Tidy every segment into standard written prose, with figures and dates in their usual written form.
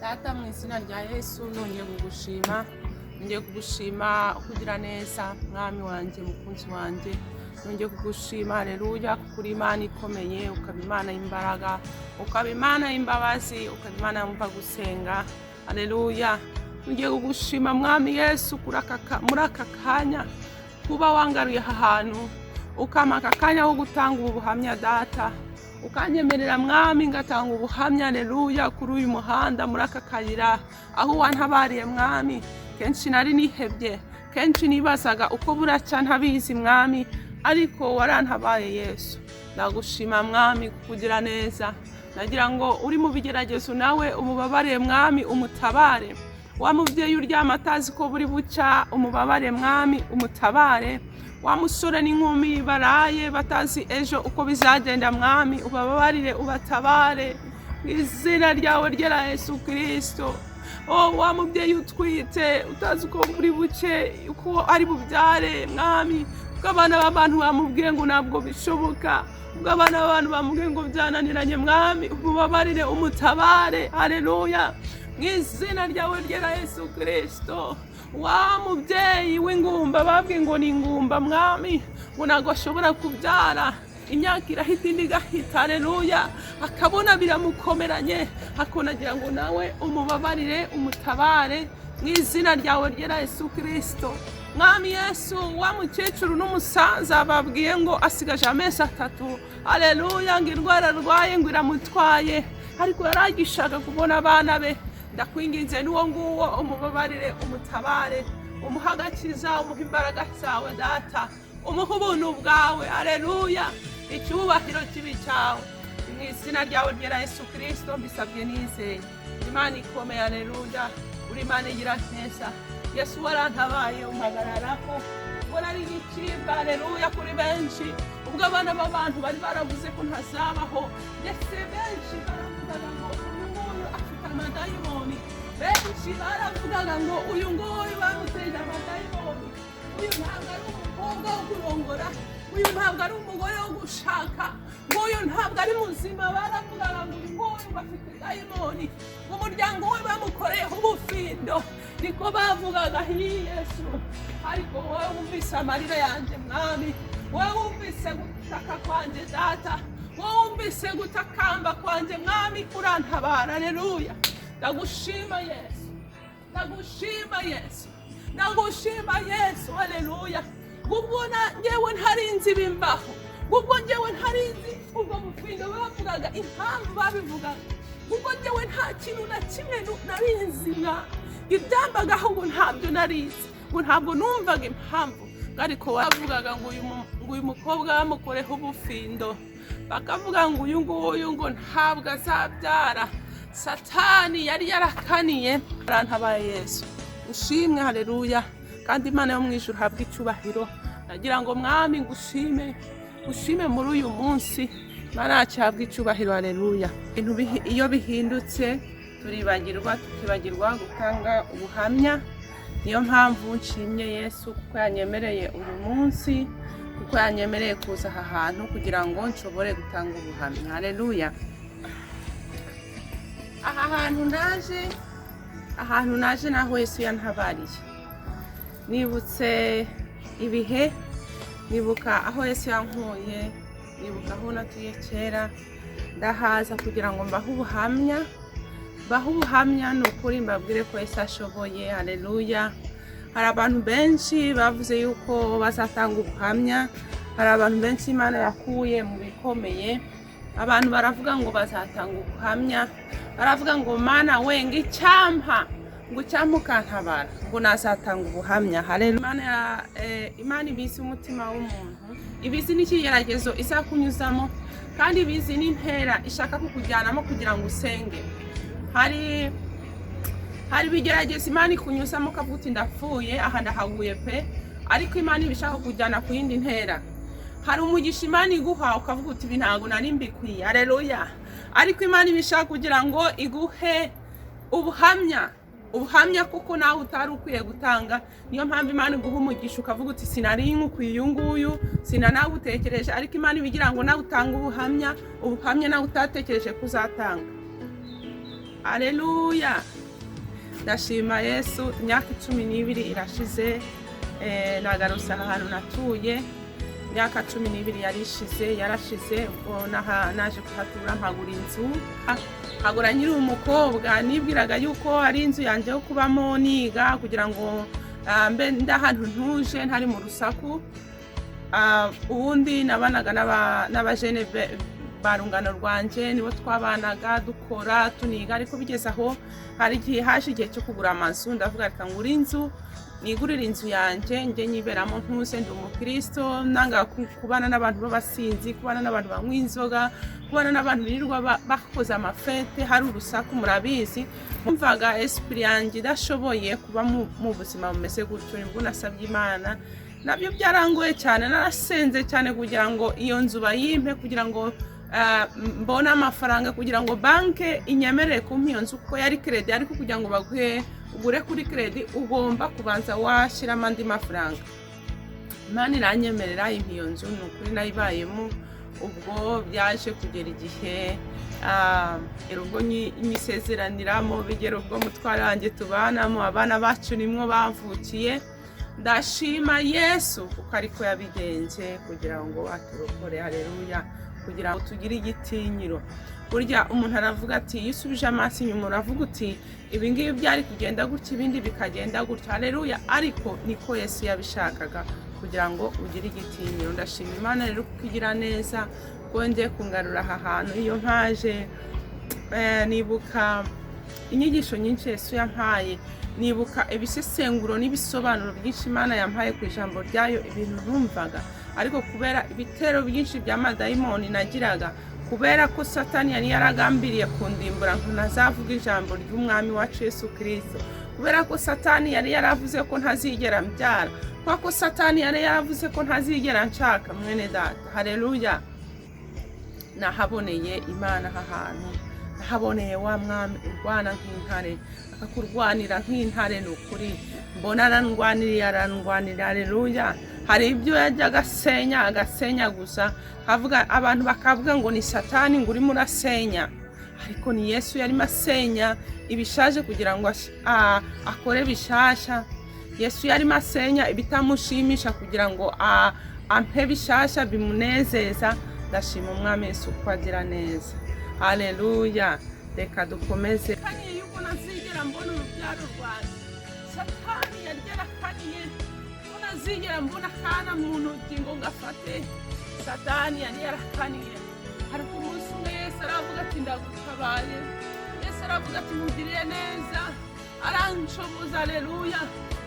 Data mu izina rya Yesu nongeye kugushima, nongeye kugushima kugira neza mwami wanje mukunzi wanje, nongeye kugushima haleluya kuri Imana ikomeye, ukaba Imana y'imbaraga, ukaba Imana y'imbabazi, ukaba Imana yumva gusenga. Haleluya, nongeye kugushima mwami Yesu muri aka kanya kuba wangaruye aha hantu ukama aka kanya ko gutanga ubu buhamya Data, ukanyemerera mwami ngatanga ubuhamya haleluya kuri uyu muhanda muri aka kayira aho wantabariye mwami. Kenshi nari nihebye, kenshi nibazaga uko buraca ntabizi mwami, ariko warantabaye Yesu. Ndagushima mwami kukugira neza, nagira ngo uri mu bigeragezo nawe umubabare mwami, umutabare. Wa muvyeyi uryama atazi ko buri buca, umubabare mwami, umutabare. Wa musore n'inkumi baraye batazi ejo uko bizagenda mwami, ubabarire ubatabare izina ryawe ryera Yesu Kristo. Wa muvyeyi utwite utazi uko buri buce uko ari bubyare mwami, ubw'abana b'abantu bamubwiye ngo ntabwo bishoboka, ubw'abana b'abantu bamubwiye ngo byananiranye mwami, ubabarire umutabare. Haleluya, mw'izina ryawe ryera Yesu Kristo. Wa muvyeyi w'ingumba babwiye ngo ni ingumba mwami, ngo ntabwo ashobora kubyara, imyaka irahita indi igahita haleluya, akabona biramukomeranye, akonagira ngo nawe umubabarire umutabare mw'izina ryawe ryera Yesu Kristo. Mwami Yesu, wa mukecuru n'umusaza babwiye ngo asigaje amezi 3 haleluya, ngo indwara arwaye ngo iramutwaye, ariko yaragishaka kubona abana be. Ndakwinginze n'uwo nguwo umubabarire umutabare, umuha agakiza, umuha imbaraga zawe Data, umuha ubuntu bwawe haleluya, icyubahiro kibi cyawe mu izina ryawe ryera Yesu Kristo mbisabye nizeye. Imana ikomeye haleluya, uri Imana igira neza. Yesu warantabaye umpagararako, ubona ari igicibwa haleluya kuri benshi, ubwo abana b'abantu bari baravuze ko ntazabaho, ndetse benshi baravugaga ngo uyu afite amadayimoni, benshi baravugaga ngo uyu nguyu bamuteje amadayimoni, uyu ntabwo ari umukobwa wo kurongora, uyu ntabwo ari umugore wo gushaka, uyu ntabwo ari muzima. Baravugaga ngo uyu nguyu bafite dayimoni, umuryango we bamukoreyeho ubufindo, niko bavugaga. Yesu, ariko wowe wumvise amarira yanjye mwami, wowe wumvise gutaka kwanjye Data, wowe wumvise gutakamba kwanjye mwami, urantabara haleluya. Ndagushima Yesu, ndagushima Yesu, ndagushima Yesu haleluya. Gubona ngewe ntarinzi bimbaho, gubwo ngewe ntarinzi ubwo bufindo bavugaga impamvu babivugaga, gubwo ngewe nta kintu na kimwe narinzi ibyambagaho, ngo ntabyo narizi, ngo ntabwo numvaga impamvu, ariko bavugaga ngo uyu mukobwa bamukoreho ubufindo, bakavuga ngo uyu nguyu ngo ntabwo azabyara. Satani yari yarakaniye. Arantabaye Yesu, ushimwe haleluya, kandi Imana yo mu ijuru habwa icyubahiro. Nagira ngo mwami ngushime, ushime muri uyu munsi, Imana yacu habwa icyubahiro haleluya. Ibintu iyo bihindutse turibagirwa, tukibagirwa gutanga ubuhamya. Niyo mpamvu nshimye Yesu kuko yanyemereye uyu munsi, kuko yanyemereye kuza aha hantu kugira ngo nshobore gutanga ubuhamya haleluya. ahantu naje naho Yesu yantabariye, nibutse ibihe, nibuka aho Yesu yankuye, nibuka aho natuye kera, ndahaza kugira ngo mbahe ubuhamya. Ni ukuri mbabwire ko Yesu ashoboye haleluya. Hari abantu benshi bavuze yuko bazatanga ubuhamya, hari abantu benshi Imana yakuye mu bikomeye. Abantu baravuga ngo bazatanga ubuhamya, baravuga ngo Mana wenga icyampa, ngo icyampa ukantabara, ngo nazatanga ubuhamya haleluya. Imana ibizi umutima w'umuntu, ibizi n'ikigeragezo izakunyuzamo, kandi ibizi n'intera ishaka kukujyanamo kugira ngo usenge. Hari ibigeragezo Imana ikunyuzamo ukavuga uti ndapfuye, aha ndahaguye pe, ariko Imana ibishaka kujyana ku yindi ntera. Hari umugisha Imana iguha ukavuga uti ntabwo nari mbikwiye haleluya, ariko Imana ibishaka kugira ngo iguhe ubuhamya kuko nawe utari ukwiye gutanga. Niyo mpamvu Imana iguha umugisha ukavuga uti sinari nkukwiye uyu nguyu, sinanagutekereje, ariko Imana ibigira ngo nawe utange ubuhamya nawe utatekereje kuzatanga haleluya. ndashima Yesu. Imyaka 12 irashize nagarutse ahantu natuye. Imyaka 12 yarashize ubwo naje kuhatura mpagura inzu, hagura nyiri umukobwa nibwiraga yuko ari inzu yanje yo kubamo niga kugira ngo mbe ndahantu ntuje ntari mu rusaku. Ubundi nabanaga n'abajene barungano rwanje, nibo twabanaga dukora tuniga, ariko bigeze aho hari igihe haje igihe cyo kugura amazu. Ndavuga reka ngura inzu, nigurira inzu yanje nje nyiberamo ntuse. Ndi umukristo, nanga kubana n'abantu b'abasinzi, kubana n'abantu banywa inzoga, kubana n'abantu birirwa bakoze amafete hari urusaku. Murabizi, mumvaga esprit yanjye idashoboye kuba mu buzima bumeze gutyo. Nibwo nasabye Imana, nabyo byarangoye cyane, narasenze cyane kugira ngo iyo nzu bayimpe, kugira ngo mbona amafaranga, kugira ngo banke inyemerere kumpa iyo nzu, kuko yari credit. Ariko kugira ngo ugure kuri credit ugomba kubanza washyiramo andi mafaranga. Imana iranyemerera impa iyo nzu, ni ukuri nayibayemo. Ubwo byaje kugera igihe ubwo nyisezeraniramo, bigera ubwo mutware wanjye tubanamo, abana bacu nimwo bavukiye. Ndashima Yesu kuko ariko yabigenze kugira ngo aturokore. Haleluya. Kugira ngo tugire igitinyiro. Burya umuntu aravuga ati, iyo usubije amaso inyuma uravuga uti ibi ngibi byari kugenda gutya, ibindi bikagenda gutya. Haleluya. Ariko niko Yesu yabishakaga, kugira ngo ugire igitinyiro. Ndashima Imana rero kuko igira neza, ko ngiye kungarura aha hantu. Iyo mpaje nibuka inyigisho nyinshi Yesu yampaye, nibuka ibisesenguro n'ibisobanuro byinshi Imana yampaye ku ijambo ryayo, ibintu numvaga. Ariko kubera ibitero byinshi by'amadayimoni nagiraga, kubera ko Satani yari yaragambiriye kundimbura ngo ntazavuga ijambo ry'umwami wacu Yesu Kristo, kubera ko Satani yari yaravuze ko ntazigera mbyara, kubera ko Satani yari yaravuze ko ntazigera nshaka. Mwene data, haleluya, nahaboneye Imana aha hantu, nahaboneye wa mwami urwana nk'intare, akakurwanira nk'intare. Ni ukuri mbona arandwanira. Haleluya. Hari ibyo yajyaga agasenya gusa, abantu bakavuga ngo ni Satani ngo urimo urasenya, ariko ni Yesu yarimo asenya ibishaje kugira ngo akore bishasha. Yesu yarimo asenya ibitamushimisha kugira ngo ampe bishasha bimunezeza. Ndashima umwami Yesu ko agira neza. Haleluya. Reka dukomeze. Kaniye yuko nazigera mbona urubyaro rwanjye. Satani yari yarakaniye ko nazigera mbona kana mu ntoki ngo ngafate. Satani yari yarakaniye. Ariko umunsi umwe Yesu aravuga ati ndagutabaye. Yesu aravuga ati mugiriye neza, aranshoboza. Haleluya.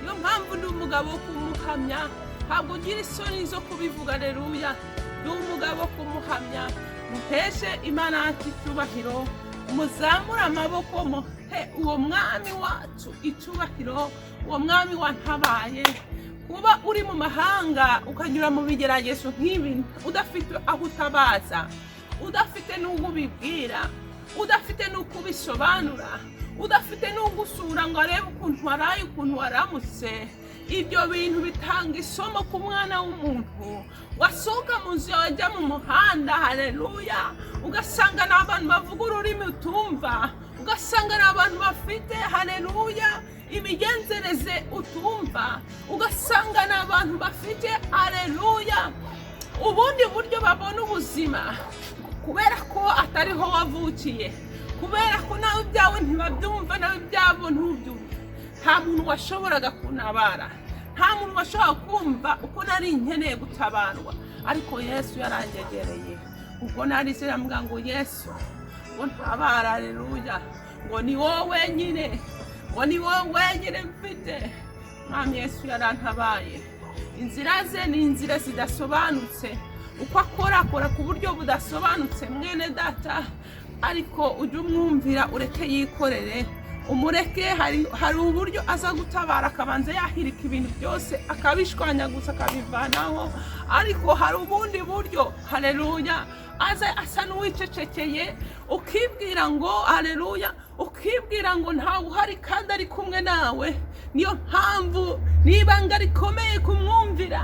Niyo mpamvu ndi umugabo wo kumuhamya, ntabwo ugira isoni zo kubivuga. Haleluya. Ndi umugabo wo kumuhamya. Muheshe Imana yacu icyubahiro, muzamura amaboko, muhe uwo mwami wacu icyubahiro, uwo mwami wantabaye. Kuba uri mu mahanga ukanyura mu bigeragezo nk'ibi, udafite aho utabaza, udafite n'uwo ubibwira, udafite n'uko ubisobanura, udafite n'ugusura ngo arebe ukuntu waraye, ukuntu waramutse, ibyo bintu bitanga isomo ku mwana w'umuntu. Wasohoka mu nzu wajya mu muhanda, haleluya, ugasanga n'abantu bavuga ururimi utumva, ugasanga n'abantu bafite, haleluya, imigenzereze utumva, ugasanga n'abantu bafite, haleluya, ubundi buryo babona ubuzima, kubera ko atariho wavukiye, kubera ko nawe ibyawe ntibabyumva, nawe ibyabo ntubyumva. Nta muntu washoboraga kuntabara, nta muntu washobora kumva uko nari nkeneye gutabarwa. Ariko Yesu yaranyegereye, ubwo nari ziramubwira ngo Yesu ngo ntabara. Haleluya. Ngo ni wowe wenyine, ngo ni wowe wenyine mfite. Mwami Yesu yarantabaye. Inzira ze ni inzira zidasobanutse, uko akora ku buryo budasobanutse. Mwene data, ariko ujye umwumvira, ureke yikorere, umureke. Hari uburyo aza gutabara, akabanza yahirika ibintu byose, akabishwanya gusa, akabivanaho. Ariko hari ubundi buryo, haleluya, aza asa n'uwicecekeye, ukibwira ngo, haleluya, ukibwira ngo ntawe uhari kandi ari kumwe nawe. Niyo mpamvu n'ibanga rikomeye kumwumvira,